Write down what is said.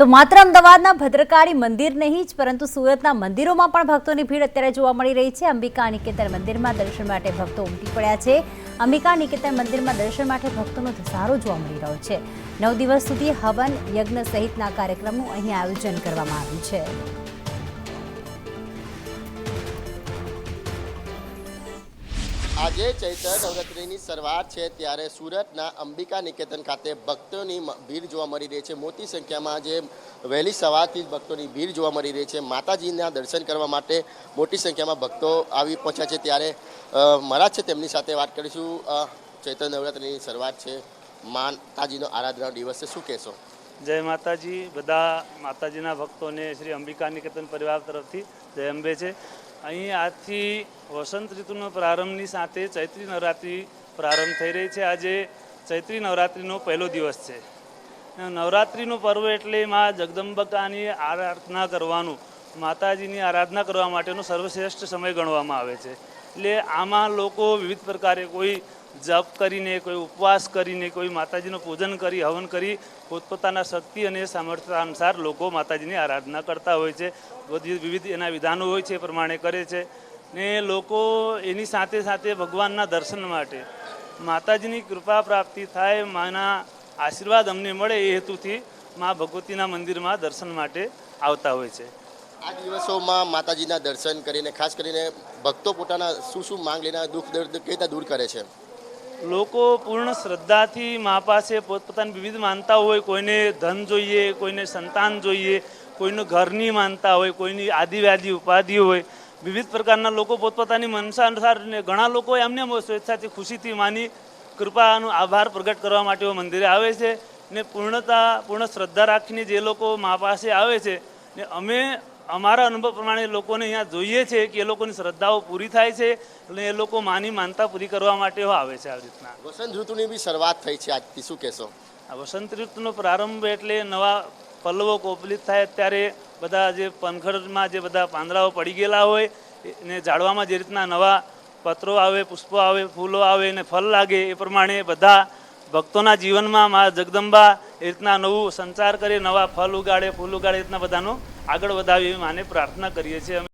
તો માત્ર અમદાવાદના ભદ્રકાળી મંદિર નહીં જ પરંતુ સુરતના મંદિરોમાં પણ ભક્તોની ભીડ અત્યારે જોવા મળી રહી છે। અંબિકા નિકેતન મંદિરમાં દર્શન માટે ભક્તો ઉમટી પડ્યા છે। અંબિકા નિકેતન મંદિરમાં દર્શન માટે ભક્તોનો ધસારો જોવા મળી રહ્યો છે। 9 દિવસ સુધી હવન યજ્ઞ સહિતના કાર્યક્રમનું અહીં આયોજન કરવામાં આવ્યું છે। આજે ચૈત્ર નવરાત્રિની શરૂઆત છે ત્યારે સુરતના અંબિકા નિકેતન ખાતે ભક્તોની ભીડ જોવા મળી રહી છે। મોટી સંખ્યામાં આજે વહેલી સવારથી જ ભક્તોની ભીડ જોવા મળી રહી છે। માતાજીના દર્શન કરવા માટે મોટી સંખ્યામાં ભક્તો આવી પહોંચ્યા છે। ત્યારે મહારાજ છે તેમની સાથે વાત કરીશું। ચૈત્ર નવરાત્રિની શરૂઆત છે, માતાજીનો આરાધનાનો દિવસ છે, શું કહેશો? જય માતાજી। બધા માતાજીના ભક્તોને શ્રી અંબિકા નિકેતન પરિવાર તરફથી જય અંબે છે। અહીં આજથી વસંત ઋતુનો પ્રારંભની સાથે ચૈત્રી નવરાત્રિ પ્રારંભ થઈ રહી છે। આજે ચૈત્રી નવરાત્રિનો પહેલો દિવસ છે। નવરાત્રિનું પર્વ એટલે માં જગદંબિકાની આરાધના કરવાનું, માતાજીની આરાધના કરવા માટેનો સર્વશ્રેષ્ઠ સમય ગણવામાં આવે છે। એટલે આમાં લોકો વિવિધ પ્રકારે કોઈ જપ કરીને, કોઈ ઉપવાસ કરીને, કોઈ માતાજીનું પૂજન કરી, હવન કરી પોતપોતાના શક્તિ અને સામર્થ્ય અનુસાર લોકો માતાજીની આરાધના કરતા હોય છે। વિવિધ એના વિધાનો હોય છે, એ પ્રમાણે કરે છે ને લોકો એની સાથે સાથે ભગવાનના દર્શન માટે, માતાજીની કૃપા પ્રાપ્તિ થાય, માના આશીર્વાદ અમને મળે એ હેતુથી મા ભગવતીના મંદિરમાં દર્શન માટે આવતા હોય છે। આ દિવસોમાં માતાજીના દર્શન કરીને ખાસ કરીને ભક્તો પોતાના શું માંગ લઈને દુઃખ દર્દ કઈ રીતે દૂર કરે છે? લોકો પૂર્ણ શ્રદ્ધાથી મા પાસે પોતપોતાની વિવિધ માનતા હોય। કોઈને ધન જોઈએ, કોઈને સંતાન જોઈએ, કોઈનું ઘરની માનતા હોય, કોઈની આદિવ્યાધિ ઉપાધિ હોય। વિવિધ પ્રકારના લોકો પોતપોતાની મનસા અનુસાર ઘણા લોકો એમને સ્વેચ્છાથી ખુશીથી માની કૃપાનો આભાર પ્રગટ કરવા માટે મંદિરે આવે છે ને પૂર્ણ શ્રદ્ધા રાખીને જે લોકો મા પાસે આવે છે ને અમે અમારા અનુભવ પ્રમાણે લોકોને અહીંયા જોઈએ છે કે એ લોકોની શ્રદ્ધાઓ પૂરી થાય છે અને એ લોકો માની માનતા પૂરી કરવા માટે આવે છે। આવી રીતના વસંત ઋતુની બી શરૂઆત થઈ છે આજથી, શું કહેશો? આ વસંત ઋતુનો પ્રારંભ એટલે નવા પલ્લવો કોપલિત થાય ત્યારે બધા જે પનખરમાં જે બધા પાંદડાઓ પડી ગયેલા હોય ને ઝાડવામાં જે રીતના નવા પત્રો આવે, પુષ્પો આવે, ફૂલો આવે ને ફળ લાગે એ પ્રમાણે બધા ભક્તોના જીવનમાં મા જગદંબા એ રીતના નવું સંચાર કરે, નવા ફળ ઉગાડે, ફૂલ ઉગાડે, એ રીતના બધાનો આગળ વધાવે એવી માને પ્રાર્થના કરીએ છીએ।